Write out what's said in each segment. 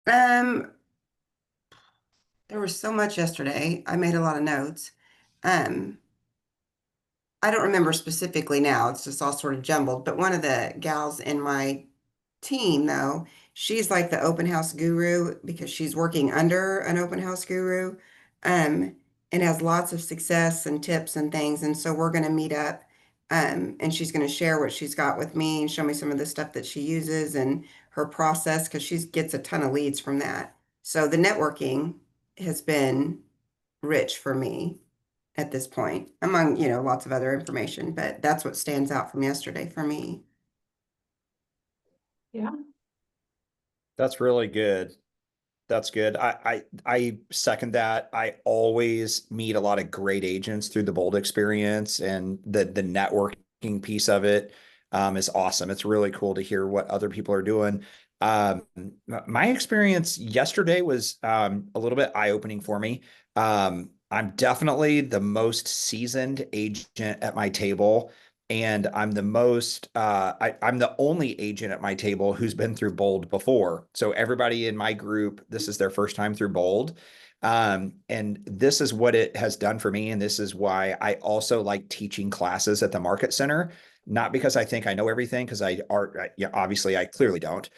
Um, there was so much yesterday. I made a lot of notes. Um, I don't remember specifically now. It's just all sort of jumbled. But one of the gals in my team, though, she's like the open house guru because she's working under an open house guru, um, and has lots of success and tips and things. And so we're going to meet up, and she's going to share what she's got with me and show me some of the stuff that she uses and her process because she gets a ton of leads from that. So the networking has been rich for me at this point, among, lots of other information, but that's what stands out from yesterday for me. Yeah. That's really good. That's good. I second that. I always meet a lot of great agents through the Bold experience, and the networking piece of it is awesome. It's really cool to hear what other people are doing. Um, my experience yesterday was a little bit eye-opening for me. I'm definitely the most seasoned agent at my table. And I'm I'm the only agent at my table who's been through Bold before. So everybody in my group, this is their first time through Bold. And this is what it has done for me. And this is why I also like teaching classes at the Market Center. Not because I think I know everything, because yeah, obviously I clearly don't.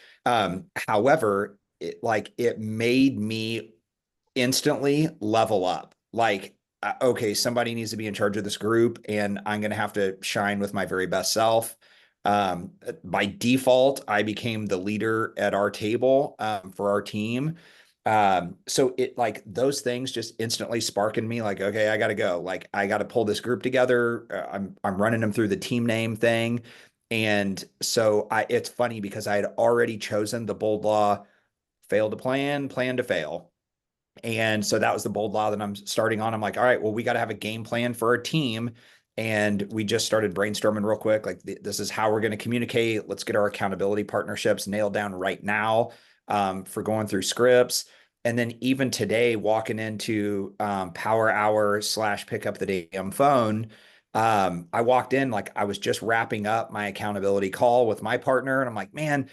However, it made me instantly level up. Like, okay, somebody needs to be in charge of this group, and I'm going to have to shine with my very best self. By default, I became the leader at our table for our team. So it like those things just instantly spark in me like, okay, I got to go. Like, I got to pull this group together. I'm running them through the team name thing. And so it's funny because I had already chosen the Bold Law, fail to plan to fail. And so that was the Bold Law that I'm starting on. I'm like, all right, well, we got to have a game plan for our team. And we just started brainstorming real quick. Like, this is how we're going to communicate. Let's get our accountability partnerships nailed down right now for going through scripts. And then even today, walking into Power Hour / pick up the damn phone, I walked in like I was just wrapping up my accountability call with my partner. And I'm like, man,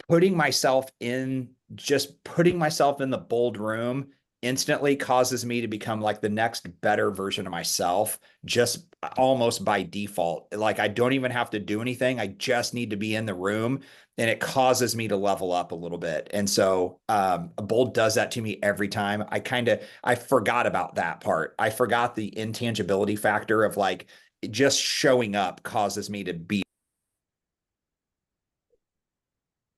putting myself in the Bold room instantly causes me to become like the next better version of myself, just almost by default. Like, I don't even have to do anything. I just need to be in the room, and it causes me to level up a little bit. And so Bold does that to me every time. I forgot about that part. I forgot the intangibility factor of like just showing up causes me to be.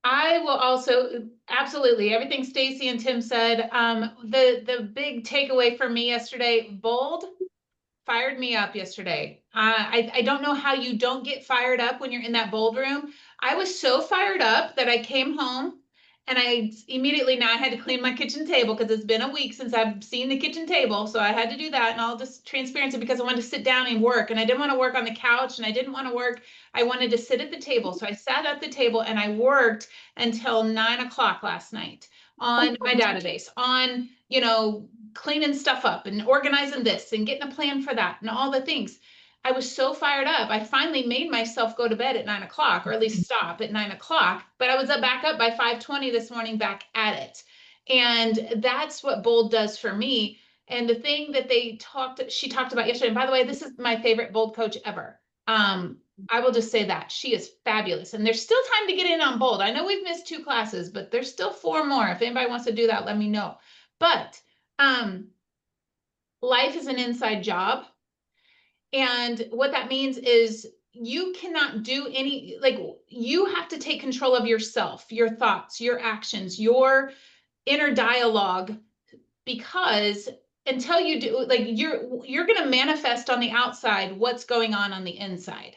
I will also absolutely everything Stacy and Tim said. The big takeaway for me yesterday, Bold fired me up yesterday. I don't know how you don't get fired up when you're in that Bold room. I was so fired up that I came home and I immediately now I had to clean my kitchen table because it's been a week since I've seen the kitchen table. So I had to do that and all this transparency because I wanted to sit down and work and I didn't want to work on the couch and I didn't want to work. I wanted to sit at the table. So I sat at the table and I worked until 9 o'clock last night on my database, on, cleaning stuff up and organizing this and getting a plan for that and all the things. I was so fired up. I finally made myself go to bed at 9 o'clock, or at least stop at 9 o'clock. But I was back up by 5:20 this morning, back at it. And that's what Bold does for me. And the thing that she talked about yesterday, and by the way, this is my favorite Bold coach ever. I will just say that she is fabulous. And there's still time to get in on Bold. I know we've missed 2 classes, but there's still 4 more. If anybody wants to do that, let me know. But um, life is an inside job. And what that means is you cannot do you have to take control of yourself, your thoughts, your actions, your inner dialogue, because until you do, you're going to manifest on the outside what's going on the inside.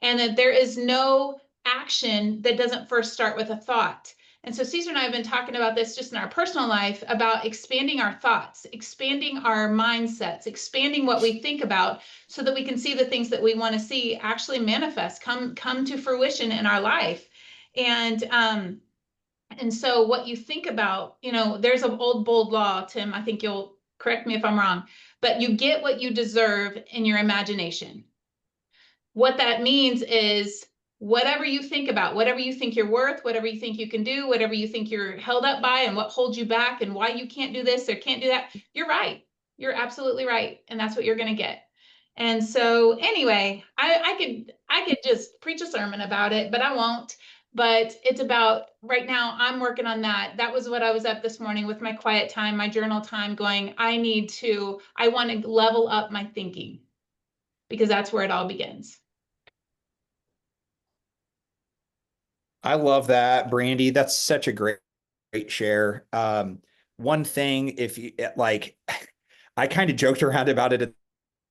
And that there is no action that doesn't first start with a thought. And so Caesar and I have been talking about this just in our personal life about expanding our thoughts, expanding our mindsets, expanding what we think about so that we can see the things that we want to see actually manifest, come to fruition in our life. And so what you think about, there's an old Bold law, Tim, I think you'll correct me if I'm wrong, but you get what you deserve in your imagination. What that means is whatever you think about, whatever you think you're worth, whatever you think you can do, whatever you think you're held up by and what holds you back and why you can't do this or can't do that, you're right. You're absolutely right. And that's what you're going to get. And so anyway, I could just preach a sermon about it, but I won't. But it's about right now, I'm working on that. That was what I was up this morning with my quiet time, my journal time going, I want to level up my thinking because that's where it all begins. I love that, Brandy. That's such a great share. One thing, if you like, I kind of joked around about it at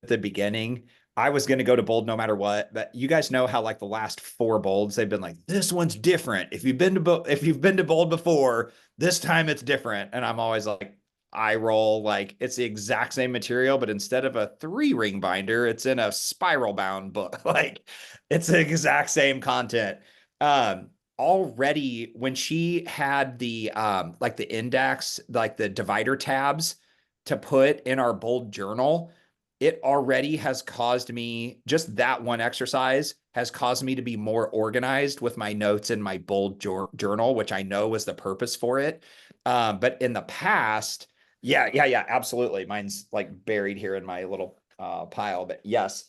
the beginning. I was going to go to Bold no matter what, but you guys know how like the last four Bolds, they've been like, this one's different. If you've been to Bold before, this time it's different. And I'm always like, I roll like it's the exact same material, but instead of a 3-ring binder, it's in a spiral bound book. Like it's the exact same content. Um, Already when she had the like the index, like the divider tabs to put in our Bold journal, it already has caused me, just that one exercise has caused me to be more organized with my notes in my Bold journal, which I know was the purpose for it. But in the past, yeah, absolutely. Mine's like buried here in my little pile, but yes.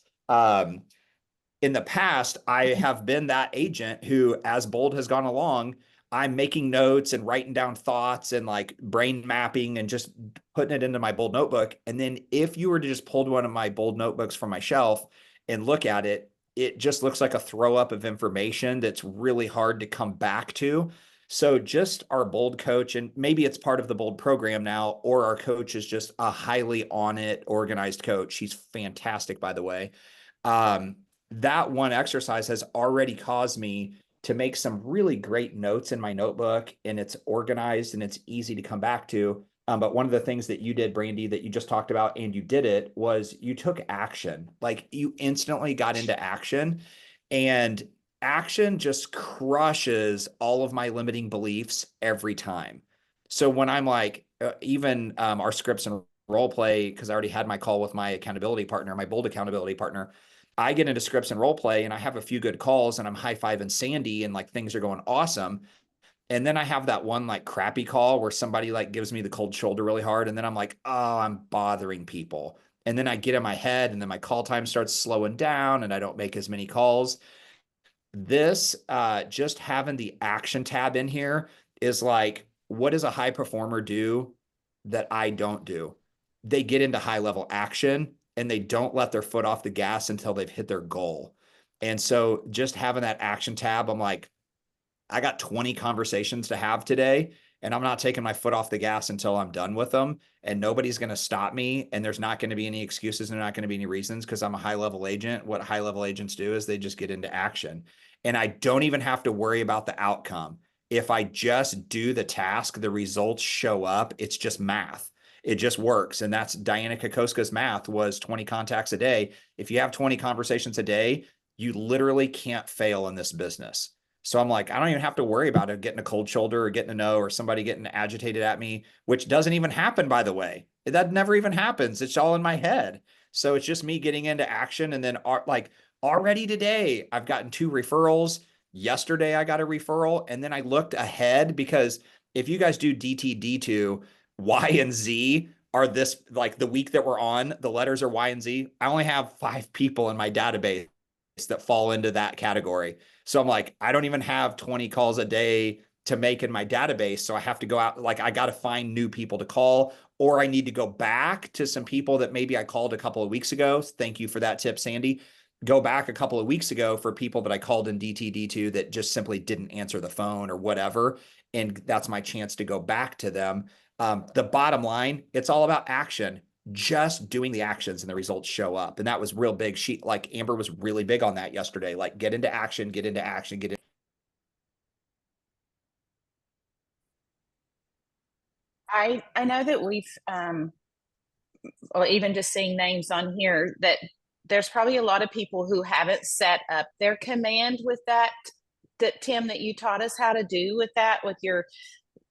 In the past, I have been that agent who, as Bold has gone along, I'm making notes and writing down thoughts and like brain mapping and just putting it into my Bold notebook. And then if you were to just pull one of my Bold notebooks from my shelf and look at it, it just looks like a throw up of information that's really hard to come back to. So just our Bold coach, and maybe it's part of the Bold program now, or our coach is just a highly on it, organized coach. She's fantastic, by the way. Um, that one exercise has already caused me to make some really great notes in my notebook, and it's organized and it's easy to come back to. But one of the things that you did, Brandy, that you just talked about and you did it was you took action. Like you instantly got into action, and action just crushes all of my limiting beliefs every time. So when I'm like, even our scripts and role play, because I already had my call with my accountability partner, my Bold accountability partner, I get into scripts and role play and I have a few good calls and I'm high-fiving Sandy and like things are going awesome. And then I have that one like crappy call where somebody like gives me the cold shoulder really hard. And then I'm like, oh, I'm bothering people. And then I get in my head and then my call time starts slowing down and I don't make as many calls. This just having the action tab in here is like, what does a high performer do that I don't do? They get into high level action and they don't let their foot off the gas until they've hit their goal. And so just having that action tab, I'm like, I got 20 conversations to have today, and I'm not taking my foot off the gas until I'm done with them. And nobody's going to stop me. And there's not going to be any excuses. And there's not going to be any reasons because I'm a high level agent. What high level agents do is they just get into action. And I don't even have to worry about the outcome. If I just do the task, the results show up. It's just math. It just works. And that's Diana Kokoska's math was 20 contacts a day. If you have 20 conversations a day, you literally can't fail in this business. So I'm like, I don't even have to worry about it getting a cold shoulder or getting a no or somebody getting agitated at me, which doesn't even happen, by the way. That never even happens. It's all in my head. So it's just me getting into action. And then like already today, I've gotten 2 referrals. Yesterday, I got a referral. And then I looked ahead because if you guys do DTD2, Y and Z are this like the week that we're on, the letters are Y and Z. I only have 5 people in my database that fall into that category. So I'm like, I don't even have 20 calls a day to make in my database. So I have to go out, like, I got to find new people to call, or I need to go back to some people that maybe I called a couple of weeks ago. Thank you for that tip, Sandy. Go back a couple of weeks ago for people that I called in DTD2 that just simply didn't answer the phone or whatever. And that's my chance to go back to them. The bottom line, it's all about action, just doing the actions and the results show up. And that was real big. She like Amber was really big on that yesterday. Like get into action, get into action, get in. I know that we've or even just seeing names on here that there's probably a lot of people who haven't set up their command with that Tim, that you taught us how to do with that, with your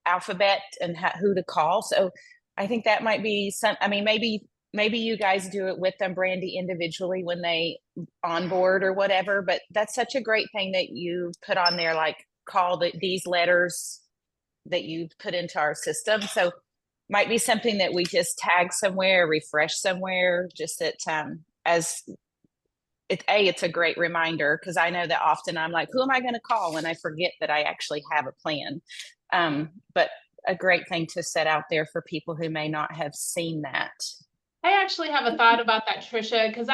alphabet and who to call. So I think that might be some, I mean, maybe maybe you guys do it with them, Brandy, individually when they onboard or whatever, but that's such a great thing that you put on there, like call these letters that you put into our system. So might be something that we just tag somewhere, refresh somewhere, just that as it's a great reminder, because I know that often I'm like, who am I going to call? And I forget that I actually have a plan. But a great thing to set out there for people who may not have seen that. I actually have a thought about that, Trisha, because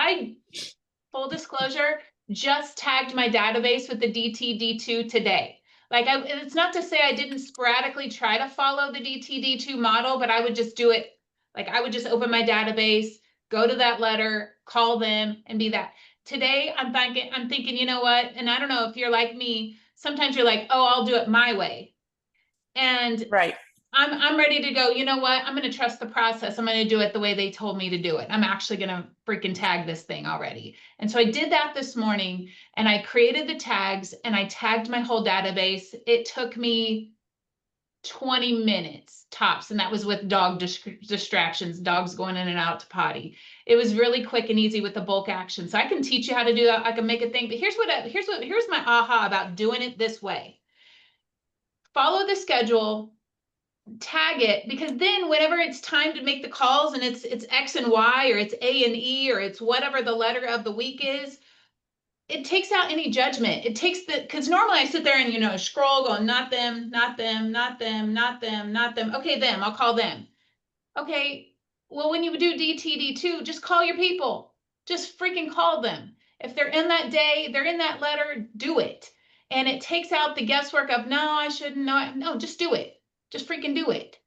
full disclosure, just tagged my database with the DTD2 today. Like, it's not to say I didn't sporadically try to follow the DTD2 model, but I would just do it. Like, I would just open my database, go to that letter, call them, and be that. Today, I'm thinking, you know what? And I don't know if you're like me. Sometimes you're like, oh, I'll do it my way. And Right. I'm ready to go, you know what? I'm going to trust the process. I'm going to do it the way they told me to do it. I'm actually going to freaking tag this thing already. And so I did that this morning, and I created the tags and I tagged my whole database. It took me 20 minutes tops. And that was with dog distractions, dogs going in and out to potty. It was really quick and easy with the bulk action. So I can teach you how to do that. I can make a thing, but here's my aha about doing it this way. Follow the schedule, tag it, because then whenever it's time to make the calls and it's X and Y, or it's A and E, or it's whatever the letter of the week is, it takes out any judgment. It takes because normally I sit there and scroll going, not them, not them, not them, not them, not them. Okay, them, I'll call them. Okay, well, when you do DTD2, just call your people. Just freaking call them. If they're in that day, they're in that letter, do it. And it takes out the guesswork of, no, I shouldn't, no, just do it. Just freaking do it.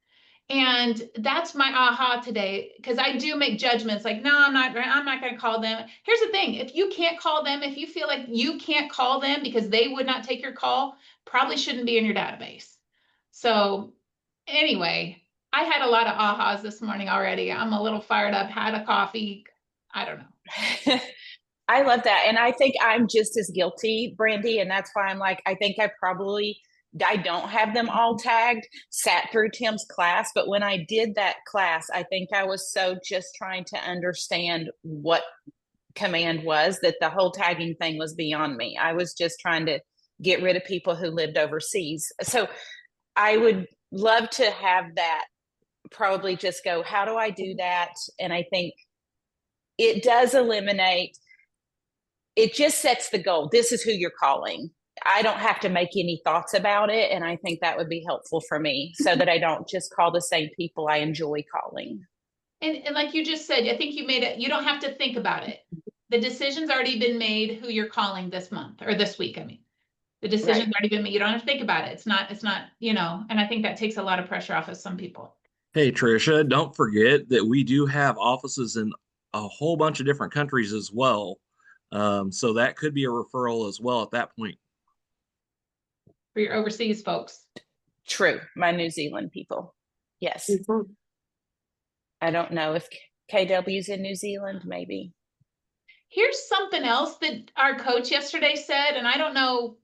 And that's my aha today, because I do make judgments like, no, I'm not going to call them. Here's the thing. If you can't call them, if you feel like you can't call them because they would not take your call, probably shouldn't be in your database. So anyway, I had a lot of ahas this morning already. I'm a little fired up, had a coffee. I don't know. I love that. And I think I'm just as guilty, Brandy. And that's why I'm like, I think I don't have them all tagged, sat through Tim's class. But when I did that class, I think I was so just trying to understand what command was, that the whole tagging thing was beyond me. I was just trying to get rid of people who lived overseas. So I would love to have that, probably just go, how do I do that? And I think it does eliminate, it just sets the goal. This is who you're calling. I don't have to make any thoughts about it. And I think that would be helpful for me, so that I don't just call the same people I enjoy calling. And like you just said, I think you made it, you don't have to think about it. The decision's already been made who you're calling this month or this week. I mean, the decision's Right. already been made. You don't have to think about it. It's not, and I think that takes a lot of pressure off of some people. Hey, Tricia, don't forget that we do have offices in a whole bunch of different countries as well. So that could be a referral as well at that point. For your overseas folks. True. My New Zealand people. Yes. Mhm. I don't know if KW's in New Zealand, maybe. Here's something else that our coach yesterday said, and I don't know,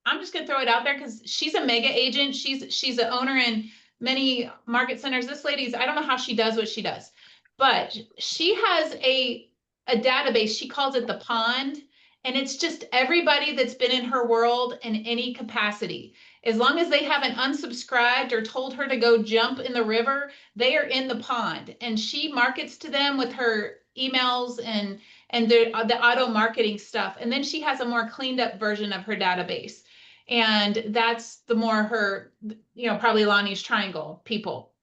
I'm just gonna throw it out there because she's a mega agent. She's an owner in many market centers. This lady's, I don't know how she does what she does, but she has a database. She calls it the pond, and it's just everybody that's been in her world in any capacity. As long as they haven't unsubscribed or told her to go jump in the river, they are in the pond, and she markets to them with her emails and the auto marketing stuff. And then she has a more cleaned up version of her database. And that's the more her, probably Lonnie's triangle people.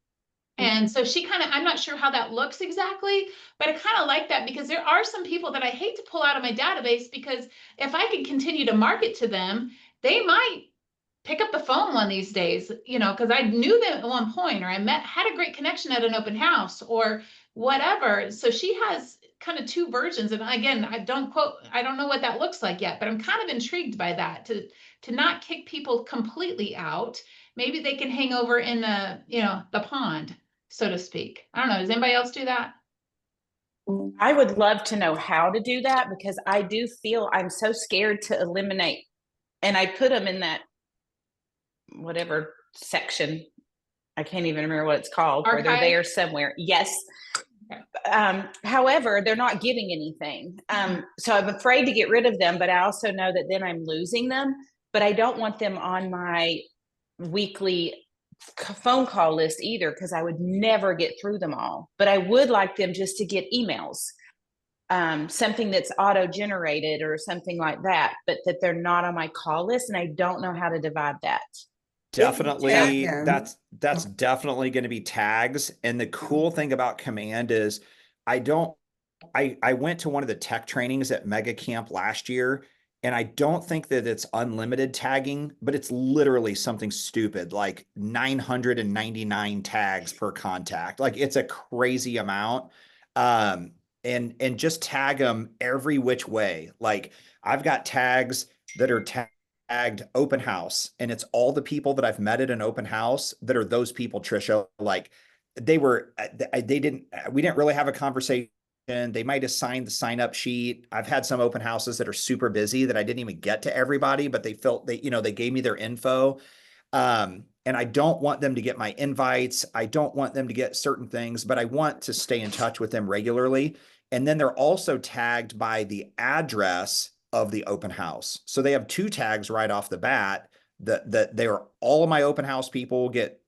And so she kind of, I'm not sure how that looks exactly, but I kind of like that, because there are some people that I hate to pull out of my database, because if I could continue to market to them, they might pick up the phone one of these days, because I knew them at one point, or had a great connection at an open house or whatever. So she has kind of two versions. And again, I don't know what that looks like yet, but I'm kind of intrigued by that, to not kick people completely out. Maybe they can hang over in the pond, so to speak. I don't know. Does anybody else do that? I would love to know how to do that, because I do feel I'm so scared to eliminate. And I put them in that whatever section. I can't even remember what it's called, where they're Archive? there somewhere. Yes. Okay. However, they're not giving anything. So I'm afraid to get rid of them, but I also know that then I'm losing them. But I don't want them on my weekly phone call list either, because I would never get through them all. But I would like them just to get emails, something that's auto generated or something like that, but that they're not on my call list. And I don't know how to divide that. If you tag Definitely, them, that's definitely going to be tags. And the cool thing about Command is I don't I went to one of the tech trainings at Mega Camp last year, and I don't think that it's unlimited tagging, but it's literally something stupid like 999 tags per contact. Like it's a crazy amount. Um, and just tag them every which way. Like I've got tags that are tagged open house, and it's all the people that I've met at an open house that are those people, Trisha. Like we didn't really have a conversation. They might have signed the sign up sheet. I've had some open houses that are super busy that I didn't even get to everybody, but they gave me their info. And I don't want them to get my invites. I don't want them to get certain things, but I want to stay in touch with them regularly. And then they're also tagged by the address of the open house. So they have two tags right off the bat that they are all of my open house people get.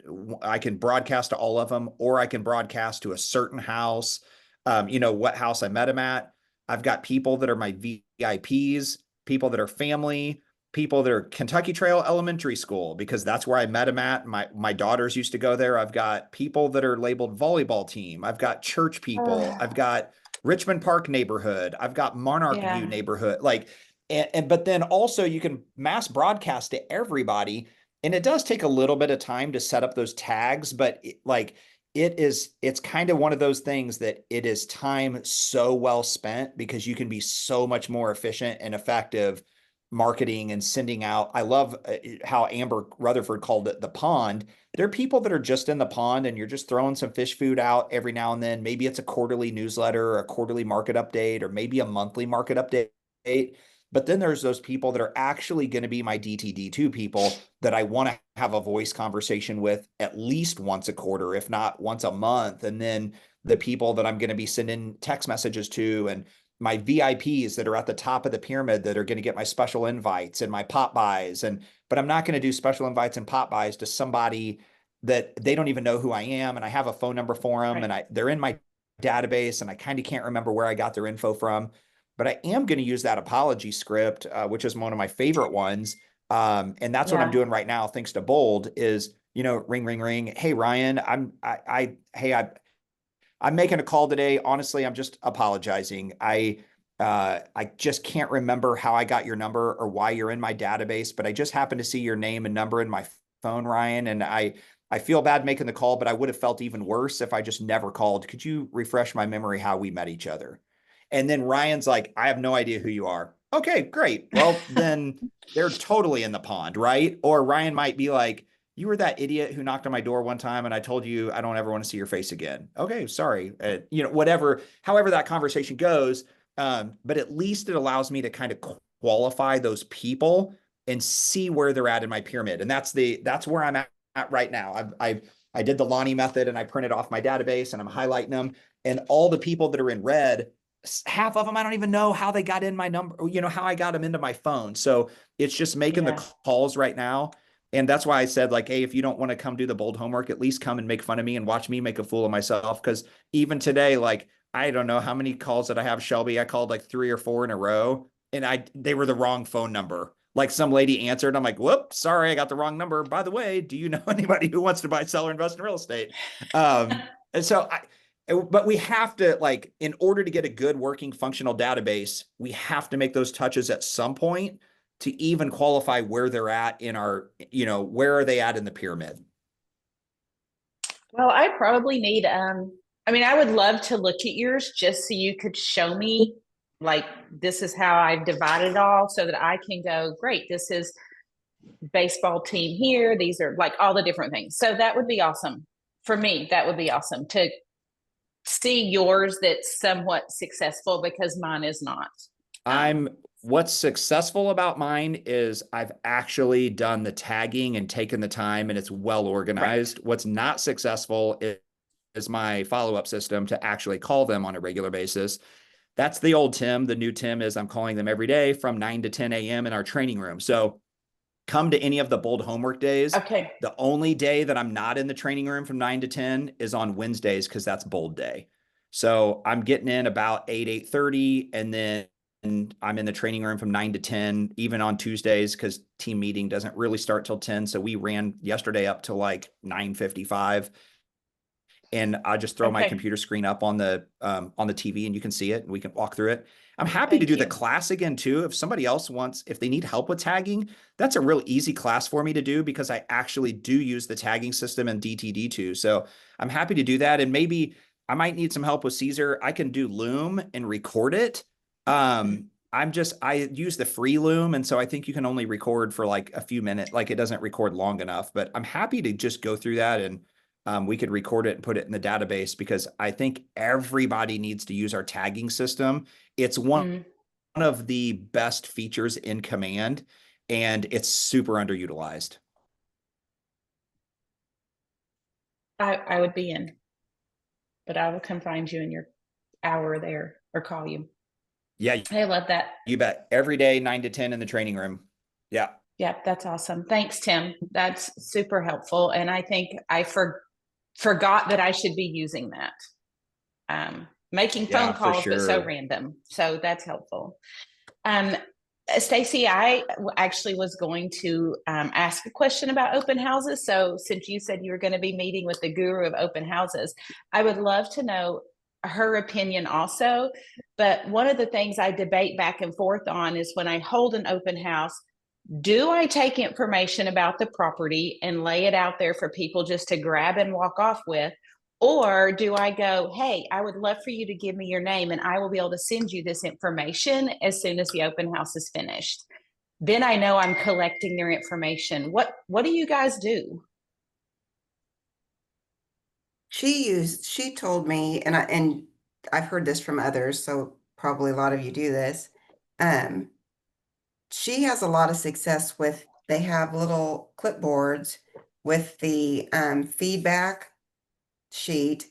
I can broadcast to all of them, or I can broadcast to a certain house. What house I met them at. I've got people that are my VIPs, people that are family, people that are Kentucky Trail Elementary School, because that's where I met them at. My daughters used to go there. I've got people that are labeled volleyball team. I've got church people. I've got Richmond Park neighborhood. I've got Monarch View neighborhood. But then also you can mass broadcast to everybody. And it does take a little bit of time to set up those tags, but it's kind of one of those things that it is time so well spent, because you can be so much more efficient and effective marketing and sending out. I love how Amber Rutherford called it the pond. There are people that are just in the pond, and you're just throwing some fish food out every now and then. Maybe it's a quarterly newsletter or a quarterly market update, or maybe a monthly market update. But then there's those people that are actually going to be my DTD2 people that I want to have a voice conversation with at least once a quarter, if not once a month. And then the people that I'm going to be sending text messages to, and my VIPs that are at the top of the pyramid that are going to get my special invites and my pop buys. But I'm not going to do special invites and pop buys to somebody that they don't even know who I am. And I have a phone number for them, and they're in my database, and I kind of can't remember where I got their info from. But I am going to use that apology script, which is one of my favorite ones. And that's what I'm doing right now, thanks to Bold, is, ring, ring, ring. Hey, Ryan, I'm making a call today. Honestly, I'm just apologizing. I just can't remember how I got your number or why you're in my database, but I just happened to see your name and number in my phone, Ryan. And I feel bad making the call, but I would have felt even worse if I just never called. Could you refresh my memory how we met each other? And then Ryan's like, I have no idea who you are. Okay, great. Well, then they're totally in the pond, right? Or Ryan might be like, you were that idiot who knocked on my door one time and I told you I don't ever want to see your face again. Okay, sorry. Whatever, however that conversation goes. But at least it allows me to kind of qualify those people and see where they're at in my pyramid. And that's where I'm at right now. I did the Lonnie method, and I printed off my database, and I'm highlighting them, and all the people that are in red, half of them, I don't even know how they got in my number, how I got them into my phone. So it's just making the calls right now. And that's why I said, like, hey, if you don't want to come do the Bold homework, at least come and make fun of me and watch me make a fool of myself. Because even today, like, I don't know how many calls that I have, Shelby. I called like 3 or 4 in a row, and they were the wrong phone number. Like, some lady answered. I'm like, whoops, sorry, I got the wrong number. By the way, do you know anybody who wants to buy, sell, or invest in real estate? And so but we have to, like, in order to get a good working functional database, we have to make those touches at some point to even qualify where they're at in our, where are they at in the pyramid? Well, I probably need, I would love to look at yours just so you could show me, like, this is how I've divided it all, so that I can go, great, this is baseball team here. These are like all the different things. So that would be awesome. For me, that would be awesome to see yours that's somewhat successful, because mine is not. What's successful about mine is I've actually done the tagging and taken the time, and it's well organized. Right. What's not successful is my follow-up system to actually call them on a regular basis. That's the old Tim. The new Tim is I'm calling them every day from 9 to 10 a.m. in our training room. So come to any of the bold homework days. Okay. The only day that I'm not in the training room from 9 to 10 is on Wednesdays because that's bold day. So I'm getting in about 8:30, and then I'm in the training room from 9 to 10, even on Tuesdays, because team meeting doesn't really start till 10. So we ran yesterday up to like 9:55. And I just throw my Okay. computer screen up on the TV, and you can see it and we can walk through it. I'm happy to Thank do the you. class again too. If somebody else wants, if they need help with tagging, that's a real easy class for me to do because I actually do use the tagging system in DTD2. So I'm happy to do that. And maybe I might need some help with Caesar. I can do Loom and record it. I use the free Loom. And so I think you can only record for like a few minutes, like it doesn't record long enough, but I'm happy to just go through that, and we could record it and put it in the database because I think everybody needs to use our tagging system. It's one of the best features in Command, and it's super underutilized. I would be in, but I will come find you in your hour there or call you. Yeah, I love that. you bet. Every day, 9 to 10 in the training room. Yeah. Yeah, that's awesome. Thanks, Tim. That's super helpful. And I think I forgot that I should be using that. Making phone Yeah, for calls, but so sure. random. So that's helpful. Stacy, I actually was going to ask a question about open houses. So since you said you were going to be meeting with the guru of open houses, I would love to know her opinion also. But one of the things I debate back and forth on is when I hold an open house, do I take information about the property and lay it out there for people just to grab and walk off with? Or do I go, hey, I would love for you to give me your name and I will be able to send you this information as soon as the open house is finished? Then I know I'm collecting their information. What do you guys do? She told me, and I've heard this from others, so probably a lot of you do this. Um, she has a lot of success with, they have little clipboards with the feedback sheet.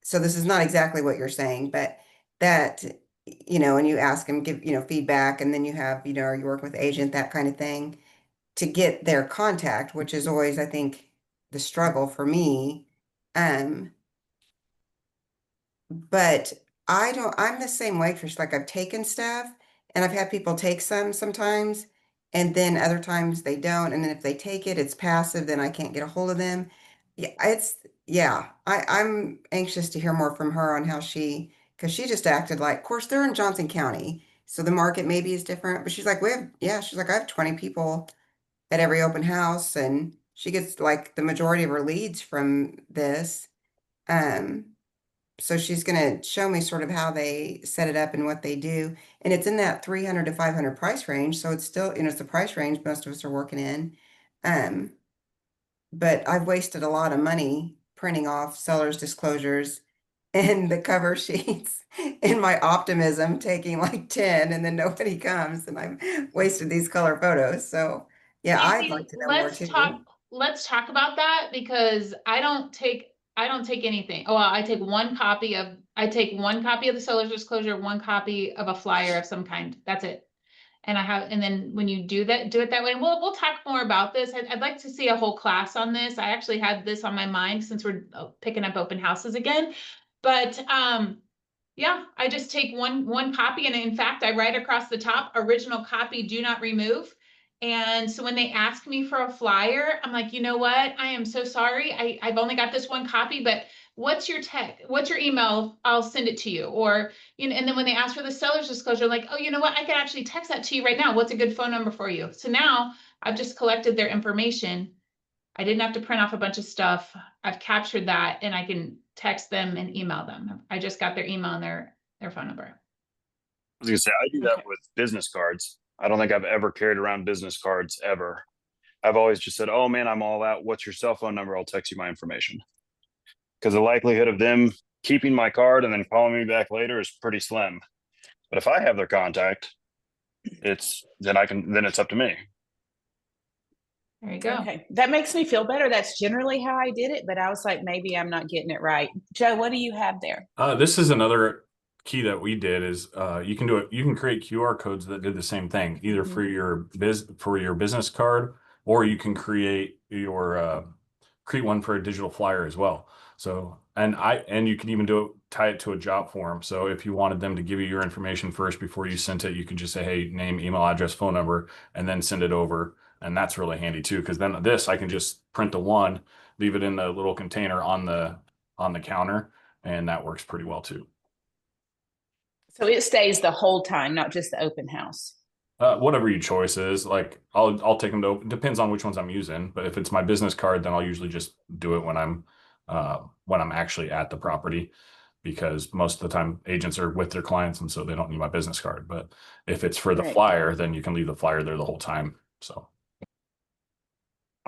So this is not exactly what you're saying, but that, and you ask them, give, feedback, and then you have, you work with agent, that kind of thing, to get their contact, which is always, I think, the struggle for me. Um, but I'm the same way, Trish. Like I've taken stuff and I've had people take some sometimes, and then other times they don't. And then if they take it, it's passive, then I can't get a hold of them. Yeah, I'm anxious to hear more from her on how because she just acted like, of course, they're in Johnson County, so the market maybe is different. But she's like, she's like, I have 20 people at every open house, and she gets like the majority of her leads from this. Um, so she's going to show me sort of how they set it up and what they do. And it's in that 300 to 500 price range. So it's still, it's the price range most of us are working in. Um, but I've wasted a lot of money printing off sellers' disclosures and the cover sheets in my optimism, taking like 10 and then nobody comes and I've wasted these color photos. So yeah, I'd like Stacy, to know more too. let's talk about that because I don't take anything. Oh, well, I take one copy of the seller's disclosure, one copy of a flyer of some kind. That's it. And then when you do it that way. And we'll talk more about this. I'd like to see a whole class on this. I actually had this on my mind since we're picking up open houses again. But yeah, I just take one copy, and in fact, I write across the top, original copy, do not remove. And so when they ask me for a flyer, I'm like, you know what? I am so sorry. I've only got this one copy, but what's your email? I'll send it to you. Or, and then when they ask for the seller's disclosure, like, oh, you know what? I can actually text that to you right now. What's a good phone number for you? So now I've just collected their information. I didn't have to print off a bunch of stuff. I've captured that and I can text them and email them. I just got their email and their phone number. I was gonna say, I do that with business cards. I don't think I've ever carried around business cards ever. I've always just said, oh man, I'm all out. What's your cell phone number? I'll text you my information. Because the likelihood of them keeping my card and then calling me back later is pretty slim. But if I have their contact, then it's up to me. There you go. Okay, that makes me feel better. That's generally how I did it, but I was like, maybe I'm not getting it right. Joe, what do you have there? This is another key that we did is you can do it. You can create QR codes that did the same thing, either for your business card, or you can create one for a digital flyer as well. So and you can even tie it to a job form. So if you wanted them to give you your information first before you sent it, you could just say, hey, name, email address, phone number, and then send it over. And that's really handy too, because then I can just print the one, leave it in the little container on the counter, and that works pretty well too. So it stays the whole time, not just the open house. Whatever your choice is, like I'll take them to open. Depends on which ones I'm using, but if it's my business card, then I'll usually just do it when I'm actually at the property, because most of the time agents are with their clients and so they don't need my business card. But if it's for the Right. flyer, then you can leave the flyer there the whole time. So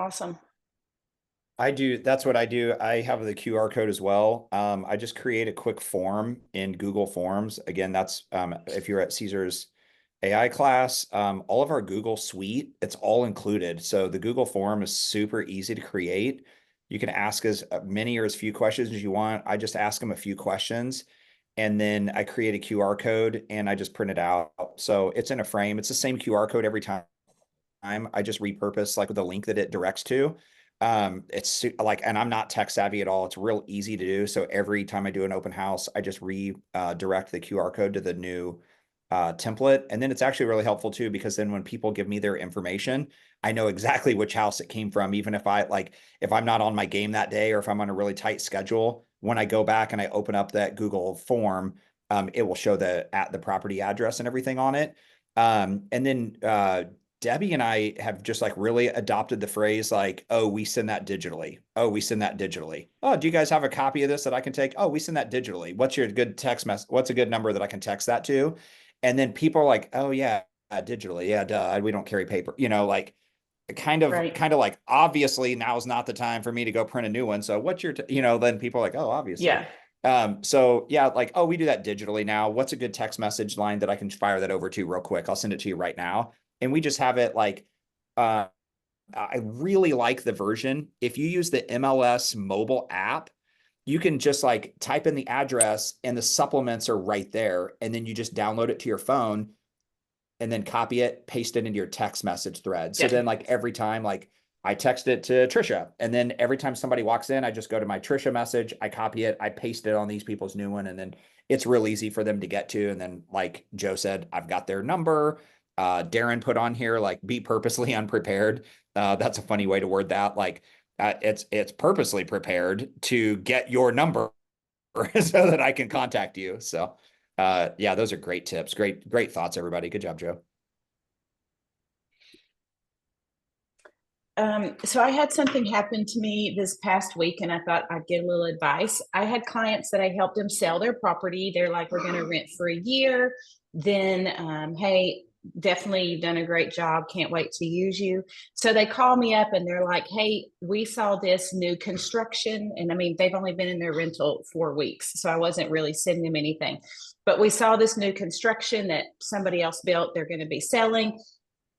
Awesome. That's what I do. I have the QR code as well. I just create a quick form in Google Forms. Again, that's if you're at Caesar's AI class, all of our Google Suite, it's all included. So the Google form is super easy to create. You can ask as many or as few questions as you want. I just ask them a few questions, and then I create a QR code and I just print it out. So it's in a frame. It's the same QR code every time. I just repurpose like the link that it directs to. It's like, and I'm not tech savvy at all. It's real easy to do. So every time I do an open house, I just direct the QR code to the new template. And then it's actually really helpful too, because then when people give me their information, I know exactly which house it came from. Even if if I'm not on my game that day, or if I'm on a really tight schedule, when I go back and I open up that Google form, it will show the property address and everything on it. And then Debbie and I have just like really adopted the phrase like, oh, we send that digitally. Oh, we send that digitally. Oh, do you guys have a copy of this that I can take? Oh, we send that digitally. What's your good text message? What's a good number that I can text that to? And then people are like, oh yeah, digitally. Yeah, duh. We don't carry paper, like kind of Right. like, obviously now is not the time for me to go print a new one. So what's your, then people are like, oh, obviously. Yeah. So yeah, like, oh, we do that digitally now. What's a good text message line that I can fire that over to real quick? I'll send it to you right now. And we just have it like, I really like the version. If you use the MLS mobile app, you can just like type in the address and the supplements are right there. And then you just download it to your phone and then copy it, paste it into your text message thread. So then like every time, like I text it to Trisha, and then every time somebody walks in, I just go to my Trisha message, I copy it, I paste it on these people's new one. And then it's real easy for them to get to. And then like Joe said, I've got their number. Darren put on here, like, be purposely unprepared. That's a funny way to word that. Like, it's purposely prepared to get your number so that I can contact you. So, yeah, those are great tips. Great thoughts, everybody. Good job, Joe. So I had something happen to me this past week, and I thought I'd get a little advice. I had clients that I helped them sell their property. They're like, we're going to rent for a year. Then, hey, definitely you've done a great job. Can't wait to use you. So they call me up and they're like, hey, we saw this new construction. And I mean, they've only been in their rental 4 weeks. So I wasn't really sending them anything, but we saw this new construction that somebody else built. They're going to be selling.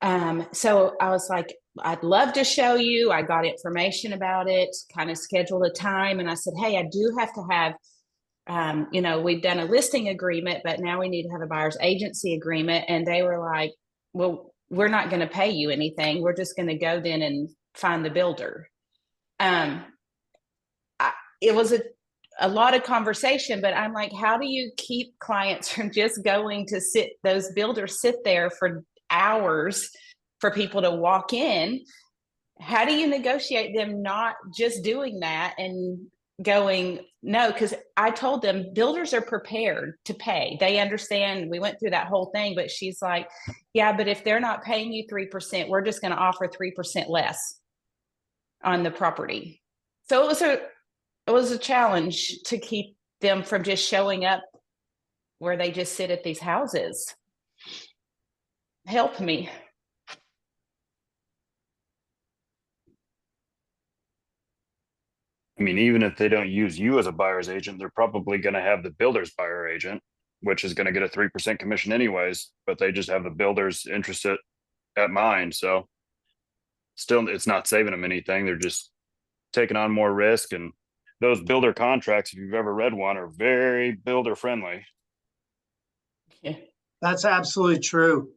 So I was like, I'd love to show you. I got information about it, kind of scheduled a time. And I said, hey, I do have to have, we've done a listing agreement, but now we need to have a buyer's agency agreement. And they were like, well, we're not going to pay you anything. We're just going to go then and find the builder. It was a lot of conversation, but I'm like, how do you keep clients from just going to those builders sit there for hours for people to walk in? How do you negotiate them not just doing that and going, no? Because I told them builders are prepared to pay. They understand. We went through that whole thing, but she's like, yeah, but if they're not paying you 3%, we're just going to offer 3% less on the property. So it was a challenge to keep them from just showing up where they just sit at these houses. Help me. I mean, even if they don't use you as a buyer's agent, they're probably going to have the builder's buyer agent, which is going to get a 3% commission anyways, but they just have the builder's interest at mind. So still, it's not saving them anything. They're just taking on more risk. And those builder contracts, if you've ever read one, are very builder friendly. Yeah. That's absolutely true.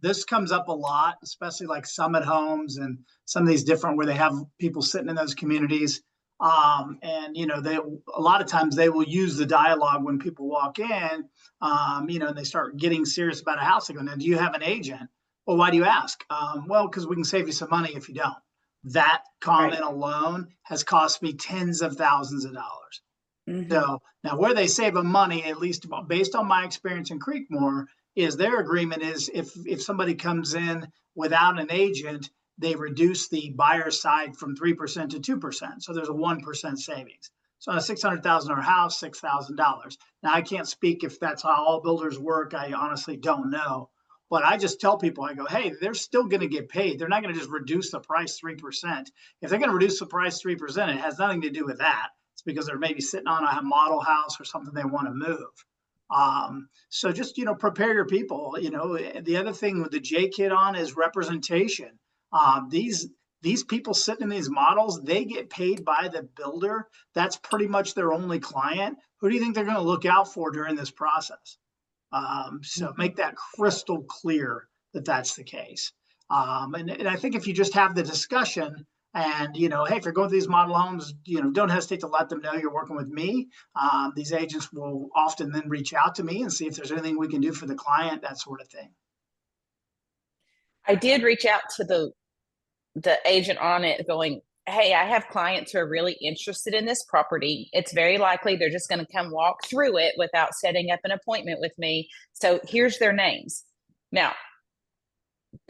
This comes up a lot, especially like Summit Homes and some of these different where they have people sitting in those communities. And they a lot of times they will use the dialogue when people walk in, and they start getting serious about a house. They go, now, do you have an agent? Well, why do you ask? Well, because we can save you some money if you don't. That comment alone has cost me tens of thousands of dollars. Mhm. So now where they save them money, at least based on my experience in Creekmore, is their agreement is if somebody comes in without an agent, they reduce the buyer side from 3% to 2%. So there's a 1% savings. So on a $600,000 house, $6,000. Now I can't speak if that's how all builders work. I honestly don't know. But I just tell people, I go, hey, they're still going to get paid. They're not going to just reduce the price 3%. If they're going to reduce the price 3%, it has nothing to do with that. It's because they're maybe sitting on a model house or something they want to move. So just, prepare your people. The other thing with the J kit on is representation. These people sitting in these models, they get paid by the builder. That's pretty much their only client. Who do you think they're going to look out for during this process? So make that crystal clear that that's the case. And I think if you just have the discussion and, hey, if you're going through these model homes, don't hesitate to let them know you're working with me. These agents will often then reach out to me and see if there's anything we can do for the client, that sort of thing. I did reach out to the agent on it going, hey, I have clients who are really interested in this property. It's very likely they're just going to come walk through it without setting up an appointment with me. So here's their names. Now,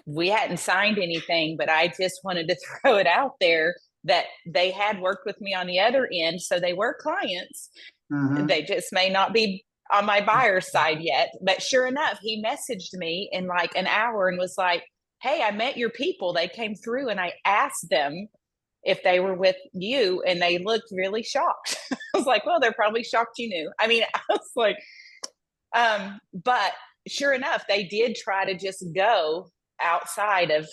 we hadn't signed anything, but I just wanted to throw it out there that they had worked with me on the other end. So they were clients. Mm-hmm. They just may not be on my buyer's side yet. But sure enough, he messaged me in like an hour and was like, hey, I met your people. They came through and I asked them if they were with you and they looked really shocked. I was like, well, they're probably shocked you knew. I mean, I was like, but sure enough, they did try to just go outside of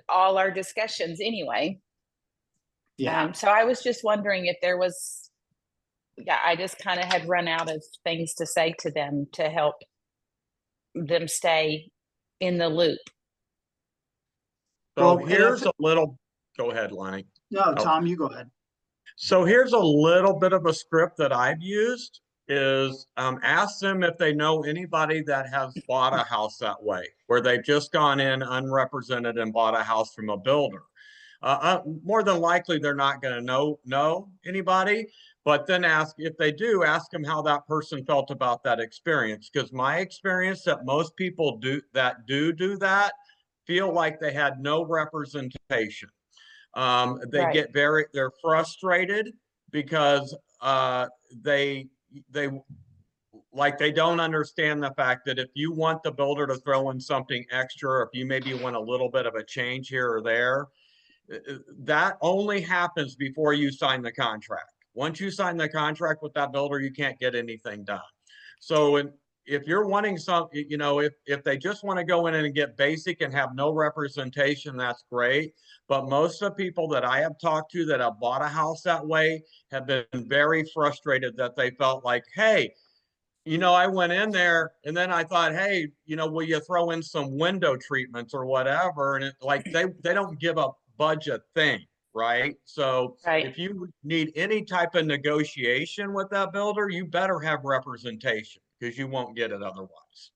all our discussions anyway. Yeah. So I was just wondering if there was, I just kind of had run out of things to say to them to help them stay in the loop. So Well, here's a little, go ahead, Lonnie. No, Tom, you go ahead. So here's a little bit of a script that I've used is ask them if they know anybody that has bought a house that way, where they've just gone in unrepresented and bought a house from a builder. More than likely, they're not going to know anybody, but then ask if they do, ask them how that person felt about that experience. Because my experience that most people do that feel like they had no representation. They Right. get they're frustrated because they don't understand the fact that if you want the builder to throw in something extra, or if you maybe want a little bit of a change here or there, that only happens before you sign the contract. Once you sign the contract with that builder, you can't get anything done. So if you're wanting some, if they just want to go in and get basic and have no representation, that's great. But most of the people that I have talked to that have bought a house that way have been very frustrated that they felt like, hey, I went in there and then I thought, hey, will you throw in some window treatments or whatever? And they don't give a budget thing, right? So Right. if you need any type of negotiation with that builder, you better have representation because you won't get it otherwise.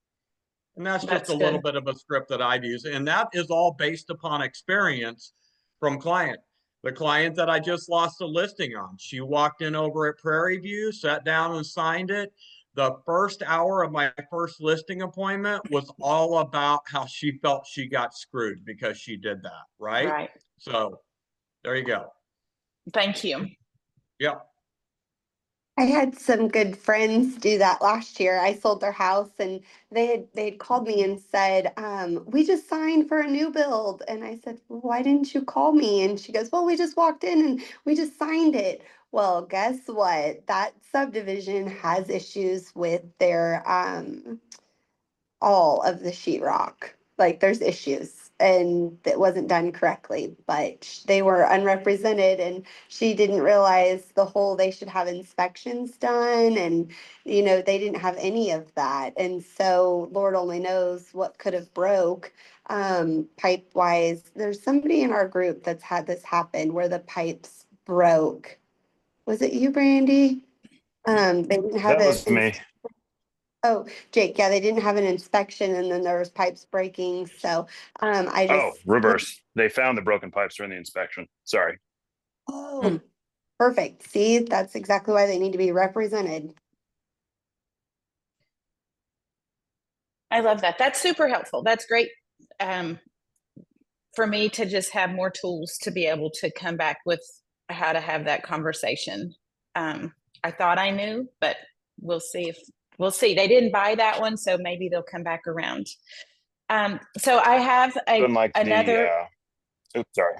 And that's just a little bit of a script that I've used. And that is all based upon experience from client. The client that I just lost a listing on, she walked in over at Prairie View, sat down and signed it. The first hour of my first listing appointment was all about how she felt she got screwed because she did that, right? Right. So there you go. Thank you. Yep. I had some good friends do that last year. I sold their house and they had called me and said, we just signed for a new build. And I said, well, why didn't you call me? And she goes, well, we just walked in and we just signed it. Well, guess what? That subdivision has issues with their all of the sheetrock. Like there's issues. and that wasn't done correctly, but they were unrepresented, and she didn't realize the whole they should have inspections done, and they didn't have any of that. And so Lord only knows what could have broke pipe wise. There's somebody in our group that's had this happen where the pipes broke. Was it you, Brandy? They didn't have That it. was me. Oh, Jake, yeah, they didn't have an inspection, and then there was pipes breaking. So I Oh, just reverse. They found the broken pipes during the inspection. Sorry. oh, perfect. See, that's exactly why they need to be represented. I love that. That's super helpful. That's great. For me to just have more tools to be able to come back with how to have that conversation. I thought I knew, but we'll see. They didn't buy that one, so maybe they'll come back around. So I have Even like another. Oops, sorry.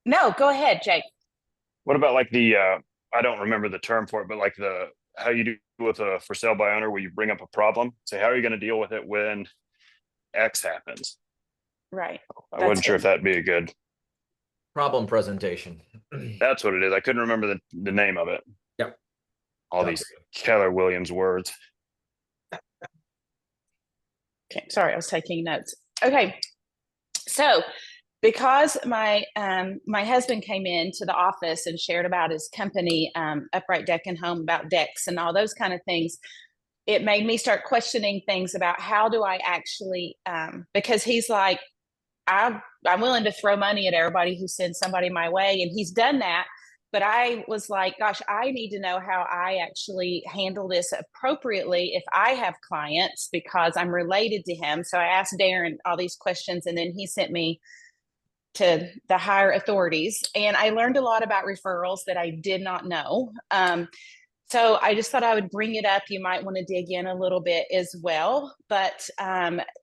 No, go ahead, Jake. What about like I don't remember the term for it, but like how you do with a for sale by owner where you bring up a problem, say, how are you going to deal with it when X happens? Right. I wasn't sure if that'd be a good problem presentation. That's what it is. I couldn't remember the name of it. Yep. All these Keller Williams words. Okay, sorry, I was taking notes. Okay, so because my husband came into the office and shared about his company, Upright Deck and Home, about decks and all those kind of things, it made me start questioning things about how do I actually, because he's like, I'm willing to throw money at everybody who sends somebody my way, and he's done that. But I was like, gosh, I need to know how I actually handle this appropriately if I have clients, because I'm related to him. So I asked Darren all these questions, and then he sent me to the higher authorities. And I learned a lot about referrals that I did not know. So I just thought I would bring it up. You might want to dig in a little bit as well. But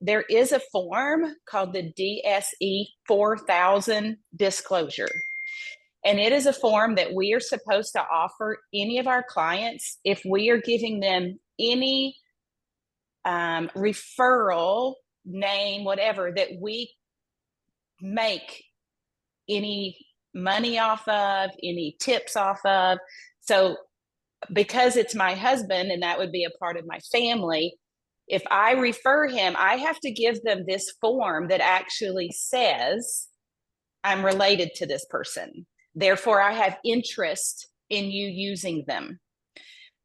there is a form called the DSE 4000 disclosure. And it is a form that we are supposed to offer any of our clients if we are giving them any referral, name, whatever, that we make any money off of, any tips off of. So because it's my husband and that would be a part of my family, if I refer him, I have to give them this form that actually says I'm related to this person. Therefore, I have interest in you using them.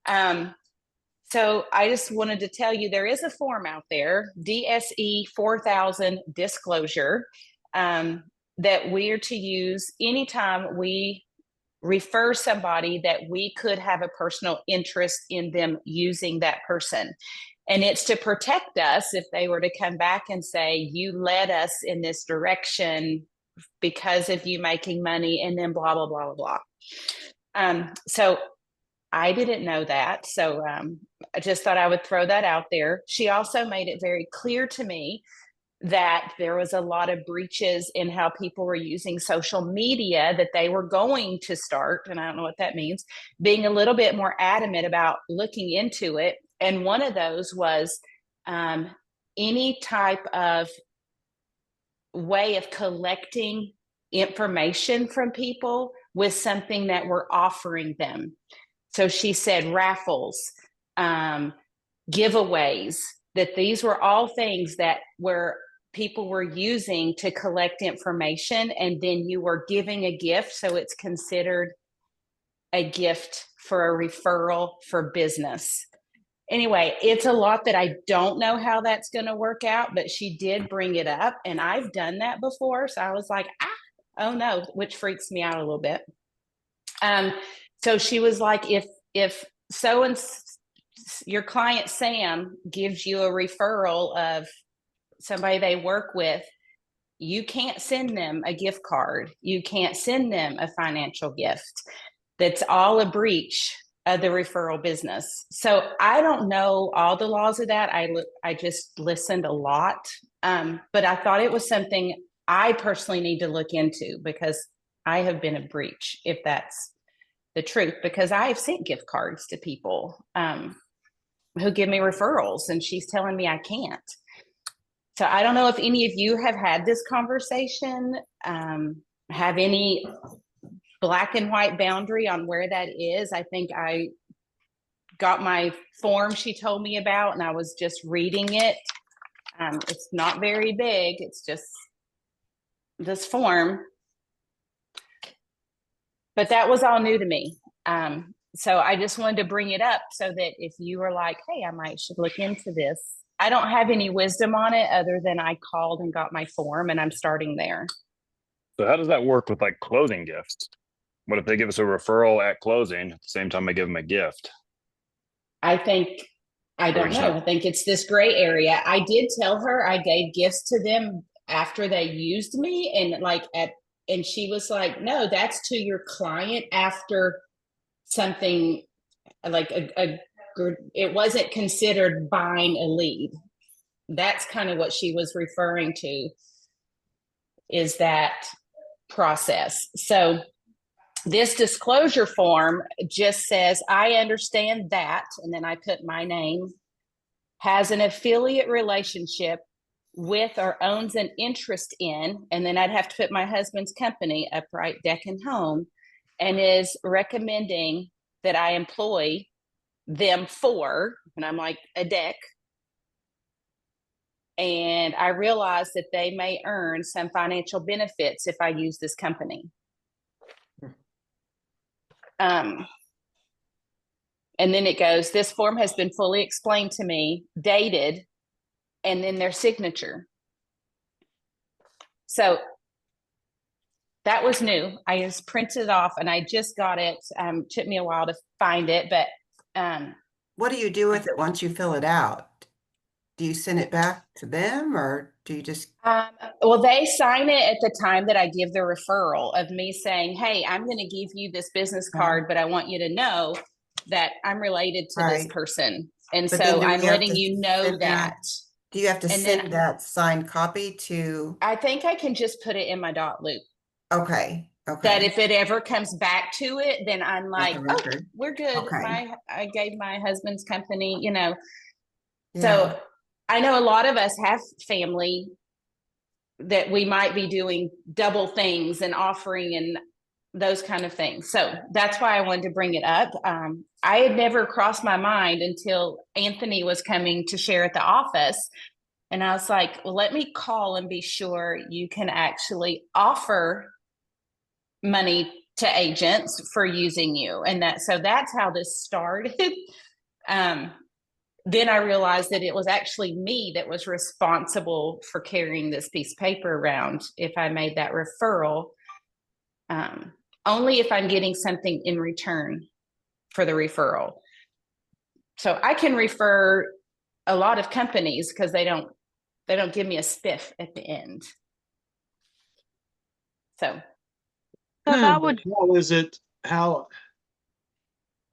So I just wanted to tell you there is a form out there, DSE 4000 disclosure, that we are to use anytime we refer somebody that we could have a personal interest in them using that person. And it's to protect us if they were to come back and say, you led us in this direction because of you making money, and then blah, blah, blah, blah, blah. So I didn't know that. So I just thought I would throw that out there. She also made it very clear to me that there was a lot of breaches in how people were using social media, that they were going to start, and I don't know what that means, being a little bit more adamant about looking into it. And one of those was any type of way of collecting information from people with something that we're offering them. So she said raffles, giveaways, that these were all things that were people were using to collect information, and then you were giving a gift. So it's considered a gift for a referral for business. Anyway, it's a lot that I don't know how that's going to work out, but she did bring it up, and I've done that before. So I was like, oh no, which freaks me out a little bit. So she was like, if so and your client Sam gives you a referral of somebody they work with, you can't send them a gift card. You can't send them a financial gift. That's all a breach of the referral business. So I don't know all the laws of that. I just listened a lot, but I thought it was something I personally need to look into, because I have been a breach, if that's the truth, because I have sent gift cards to people who give me referrals, and she's telling me I can't. So I don't know if any of you have had this conversation, have any black and white boundary on where that is. I think I got my form she told me about and I was just reading it. It's not very big. It's just this form. But that was all new to me. So I just wanted to bring it up so that if you were like, hey, I should look into this. I don't have any wisdom on it other than I called and got my form and I'm starting there. So how does that work with like closing gifts? What if they give us a referral at closing at the same time I give them a gift? I don't know. I think it's this gray area. I did tell her I gave gifts to them after they used me and she was like, no, that's to your client after something like it wasn't considered buying a lead. That's kind of what she was referring to, is that process. So this disclosure form just says, I understand that, and then I put my name, has an affiliate relationship with or owns an interest in, and then I'd have to put my husband's company, Upright Deck and Home, and is recommending that I employ them for, and I'm like, a deck. And I realize that they may earn some financial benefits if I use this company. And then it goes, this form has been fully explained to me, dated, and then their signature. So that was new. I just printed it off and I just got it. Took me a while to find it, but What do you do with it once you fill it out? Do you send it back to them or do you just? Well, they sign it at the time that I give the referral of me saying, hey, I'm going to give you this business card, but I want you to know that I'm related to this person. And But then so do I'm we have letting to you know send that. Do you have to And then send that signed copy to? I think I can just put it in my dot loop. Okay. That if it ever comes back to it, then I'm like, oh, we're good. Okay. I gave my husband's company, you know. Yeah. So I know a lot of us have family that we might be doing double things and offering and those kind of things. So that's why I wanted to bring it up. I had never crossed my mind until Anthony was coming to share at the office. And I was like, well, let me call and be sure you can actually offer money to agents for using you. And so that's how this started. Then I realized that it was actually me that was responsible for carrying this piece of paper around if I made that referral, only if I'm getting something in return for the referral. So I can refer a lot of companies because they don't give me a spiff at the end. So that would. How is it?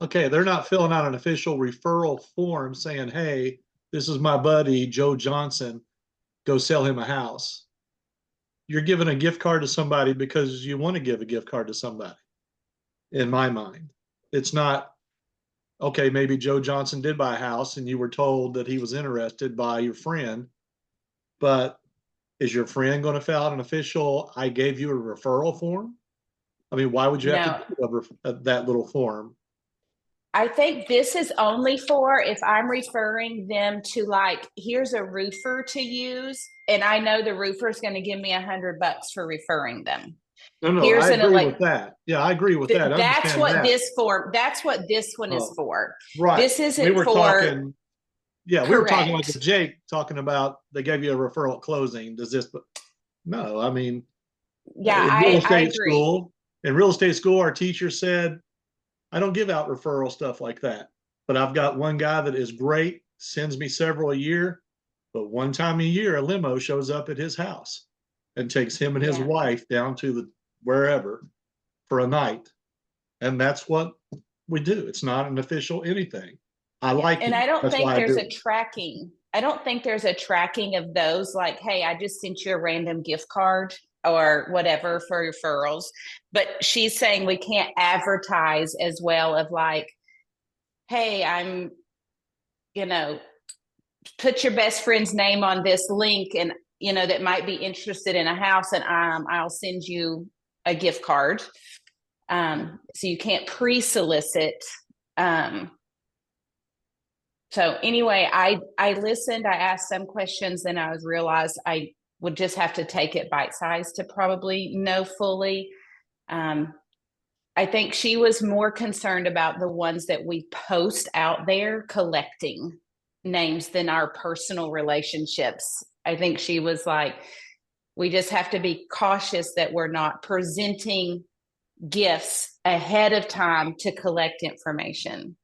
Okay, they're not filling out an official referral form saying, hey, this is my buddy, Joe Johnson, go sell him a house. You're giving a gift card to somebody because you want to give a gift card to somebody, in my mind. It's not, okay, maybe Joe Johnson did buy a house and you were told that he was interested by your friend, but is your friend going to fill out an official, I gave you a referral form? I mean, why would you have to do that little form? I think this is only for if I'm referring them to, like, here's a roofer to use, and I know the roofer is going to give me $100 for referring them. No, I agree with that. Yeah, I agree with that. That's what this form. That's what this one is for. Right. This isn't we were for. Talking, yeah, we were talking like Jake talking about. They gave you a referral at closing. Does this? No, I mean, yeah, in real estate I agree. school. In real estate school, our teacher said, I don't give out referral stuff like that. But I've got one guy that is great, sends me several a year, but one time a year, a limo shows up at his house and takes him and his wife down to the wherever for a night. And that's what we do. It's not an official anything. I like it. And I don't think there's a tracking. I don't think there's a tracking of those, like, hey, I just sent you a random gift card or whatever for referrals. But she's saying we can't advertise as well of like, hey, I'm, put your best friend's name on this link, and that might be interested in a house, and I'll send you a gift card. So you can't pre-solicit. So anyway, I listened, I asked some questions, then I realized I would just have to take it bite-sized to probably know fully. I think she was more concerned about the ones that we post out there collecting names than our personal relationships. I think she was like, we just have to be cautious that we're not presenting gifts ahead of time to collect information.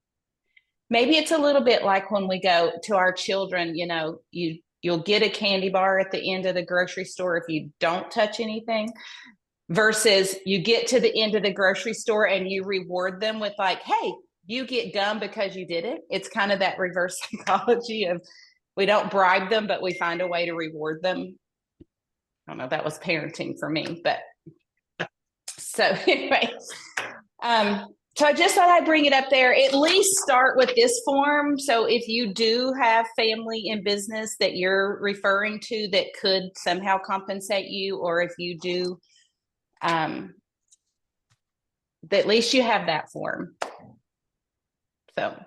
Maybe it's a little bit like when we go to our children, you'll get a candy bar at the end of the grocery store if you don't touch anything, versus you get to the end of the grocery store and you reward them with like, hey, you get gum because you did it. It's kind of that reverse psychology of we don't bribe them, but we find a way to reward them. I don't know, that was parenting for me, but so anyway, so I just thought I'd bring it up there. At least start with this form. So if you do have family in business that you're referring to that could somehow compensate you, or if you do, at least you have that form. So.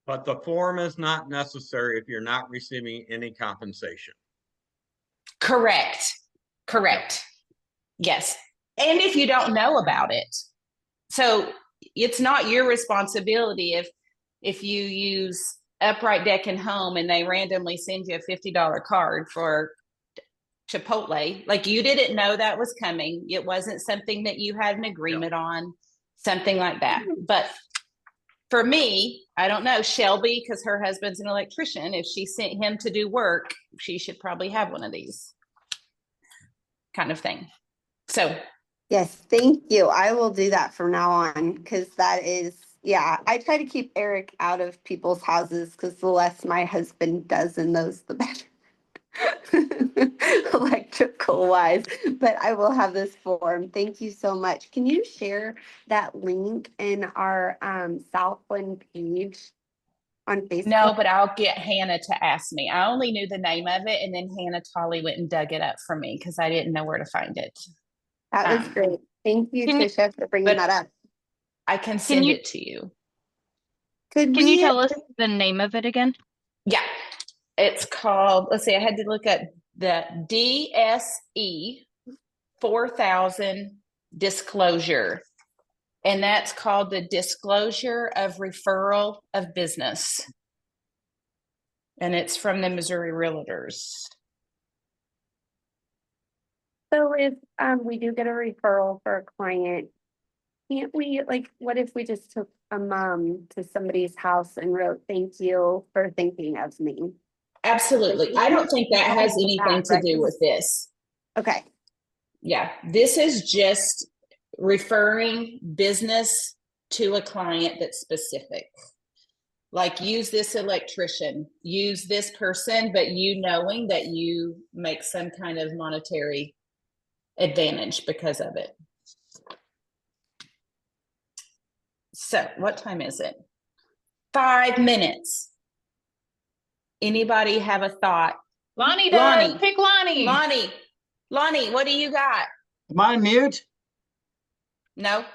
But the form is not necessary if you're not receiving any compensation. Correct. Yes. And if you don't know about it. So it's not your responsibility if you use Upright Deck and Home and they randomly send you a $50 card for Chipotle, like you didn't know that was coming. It wasn't something that you had an agreement on, something like that. But for me, I don't know, Shelby, because her husband's an electrician, if she sent him to do work, she should probably have one of these kind of thing. So yes, thank you. I will do that from now on, because that is, yeah, I try to keep Eric out of people's houses because the less my husband does in those, the better. Electrical wise, but I will have this form. Thank you so much. Can you share that link in our Southland page on Facebook? No, but I'll get Hannah to ask me. I only knew the name of it, and then Hannah Tolley went and dug it up for me because I didn't know where to find it. That was great. Thank you, Tisha, for bringing that up. I can send it to you. Can you tell us the name of it again? Yeah, it's called, let's see, I had to look at the DSE 4000 disclosure. And that's called the Disclosure of Referral of Business. And it's from the Missouri Realtors. So if we do get a referral for a client, can't we, like, what if we just took a mom to somebody's house and wrote, thank you for thinking of me? Absolutely. I don't think that has anything to do with this. Okay. Yeah, this is just referring business to a client that's specific. Like, use this electrician, use this person, but you knowing that you make some kind of monetary advantage because of it. So what time is it? 5 minutes. Anybody have a thought? Lonnie does. Pick Lonnie. Lonnie, what do you got? Am I on mute? No.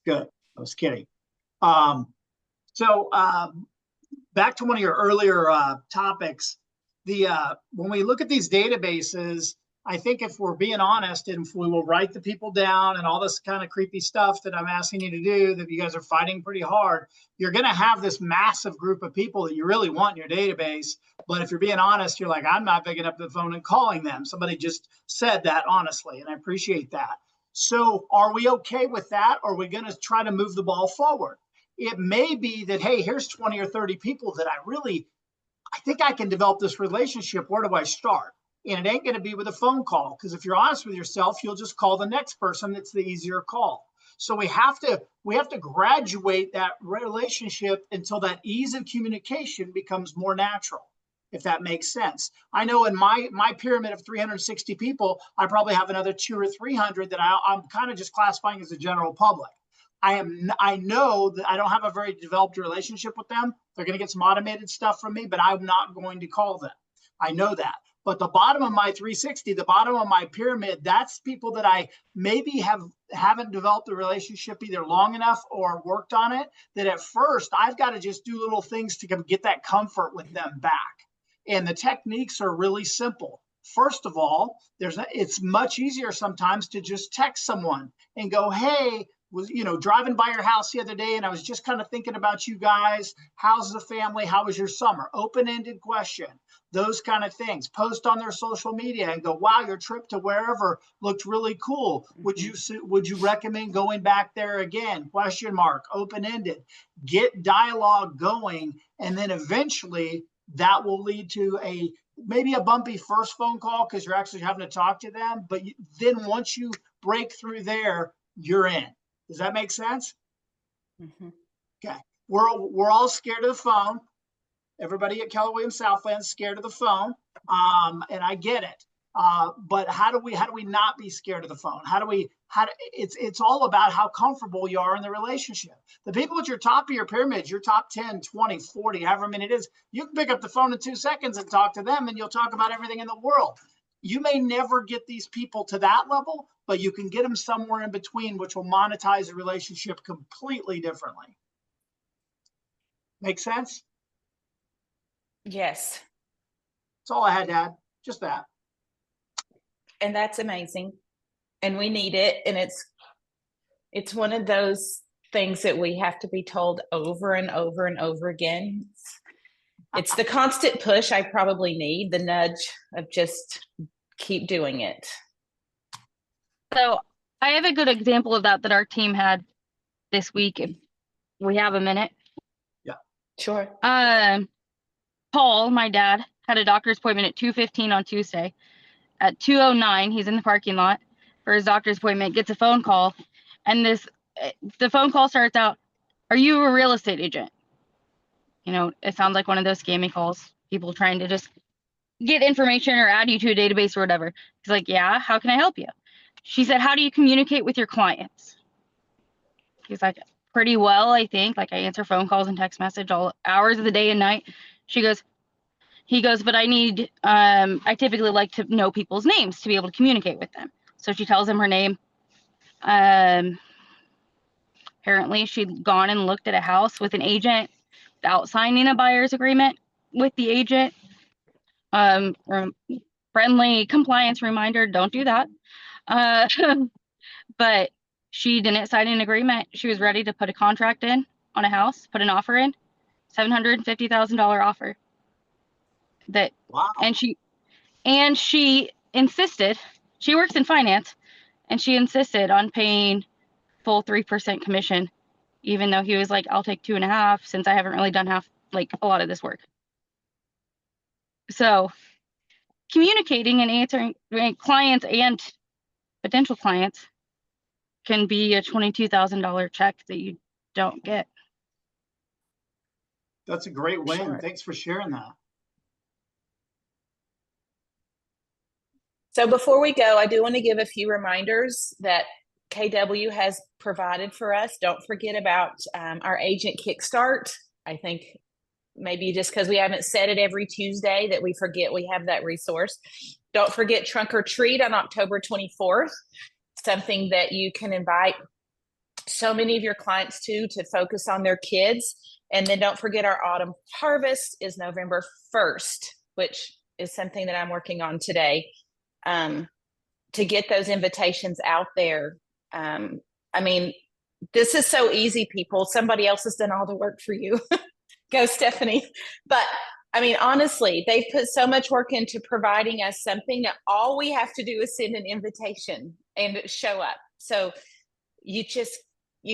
Good. I was kidding. So back to one of your earlier topics, when we look at these databases, I think if we're being honest and if we will write the people down and all this kind of creepy stuff that I'm asking you to do, that you guys are fighting pretty hard, you're going to have this massive group of people that you really want in your database. But if you're being honest, you're like, I'm not picking up the phone and calling them. Somebody just said that honestly, and I appreciate that. So are we okay with that? Or are we going to try to move the ball forward? It may be that, hey, here's 20 or 30 people that I think I can develop this relationship. Where do I start? And it ain't going to be with a phone call, because if you're honest with yourself, you'll just call the next person. It's the easier call. So we have to graduate that relationship until that ease of communication becomes more natural, if that makes sense. I know in my pyramid of 360 people, I probably have another 200 or 300 that I'm kind of just classifying as the general public. I know that I don't have a very developed relationship with them. They're going to get some automated stuff from me, but I'm not going to call them. I know that. But the bottom of my 360, the bottom of my pyramid, that's people that I maybe haven't developed a relationship either long enough or worked on it, that at first I've got to just do little things to get that comfort with them back. And the techniques are really simple. First of all, it's much easier sometimes to just text someone and go, hey, was driving by your house the other day and I was just kind of thinking about you guys. How's the family? How was your summer? Open-ended question. Those kind of things. Post on their social media and go, wow, your trip to wherever looked really cool. Would you recommend going back there again? Question mark, open-ended. Get dialogue going, and then eventually that will lead to maybe a bumpy first phone call because you're actually having to talk to them. But then once you break through there, you're in. Does that make sense? Mm-hmm. Okay. We're all scared of the phone. Everybody at Keller Williams Southland's scared of the phone. And I get it. But how do we not be scared of the phone? It's all about how comfortable you are in the relationship. The people at your top of your pyramid, your top 10, 20, 40, however many it is, you can pick up the phone in 2 seconds and talk to them and you'll talk about everything in the world. You may never get these people to that level, but you can get them somewhere in between, which will monetize the relationship completely differently. Make sense? Yes. That's all I had to add. Just that. And that's amazing. And we need it. And it's one of those things that we have to be told over and over and over again. It's the constant push I probably need, the nudge of just keep doing it. So I have a good example of that our team had this week. If we have a minute. Yeah, sure. Paul, my dad, had a doctor's appointment at 2:15 on Tuesday. At 2:09, he's in the parking lot for his doctor's appointment, gets a phone call, and the phone call starts out, "Are you a real estate agent?" It sounds like one of those scammy calls, people trying to just get information or add you to a database or whatever. He's like, "Yeah, how can I help you?" She said, "How do you communicate with your clients?" He's like, "Pretty well, I think. Like, I answer phone calls and text message all hours of the day and night." He goes, "But I typically like to know people's names to be able to communicate with them." So she tells him her name. Apparently she'd gone and looked at a house with an agent without signing a buyer's agreement with the agent. Friendly compliance reminder, don't do that. But she didn't sign an agreement. She was ready to put a contract in on a house, put an offer in, $750,000 offer. Wow. And she insisted, she works in finance, and she insisted on paying full 3% commission, even though he was like, "I'll take 2.5% since I haven't really done a lot of this work." So communicating and answering clients and potential clients can be a $22,000 check that you don't get. That's a great win. Sure. Thanks for sharing that. So before we go, I do want to give a few reminders that KW has provided for us. Don't forget about our agent Kickstart. I think maybe just because we haven't said it every Tuesday that we forget we have that resource. Don't forget Trunk or Treat on October 24th, something that you can invite so many of your clients to focus on their kids. And then don't forget our autumn harvest is November 1st, which is something that I'm working on today. To get those invitations out there. I mean, this is so easy, people. Somebody else has done all the work for you. Go, Stephanie. But I mean, honestly, they've put so much work into providing us something that all we have to do is send an invitation and show up. So you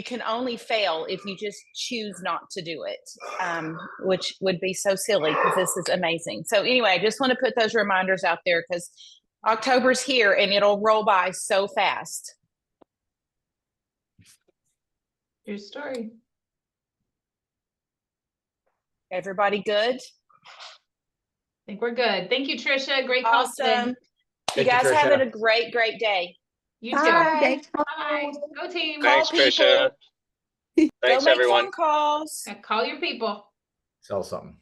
can only fail if you just choose not to do it, which would be so silly because this is amazing. So anyway, I just want to put those reminders out there because October's here and it'll roll by so fast. Your story. Everybody good? I think we're good. Thank you, Trisha. Great call today. Awesome. You Thank you, guys Trisha. having a great day. You too. Bye. Bye. Go team. Thanks, Call people. Trisha. Go make phone calls. Call your people. Sell something.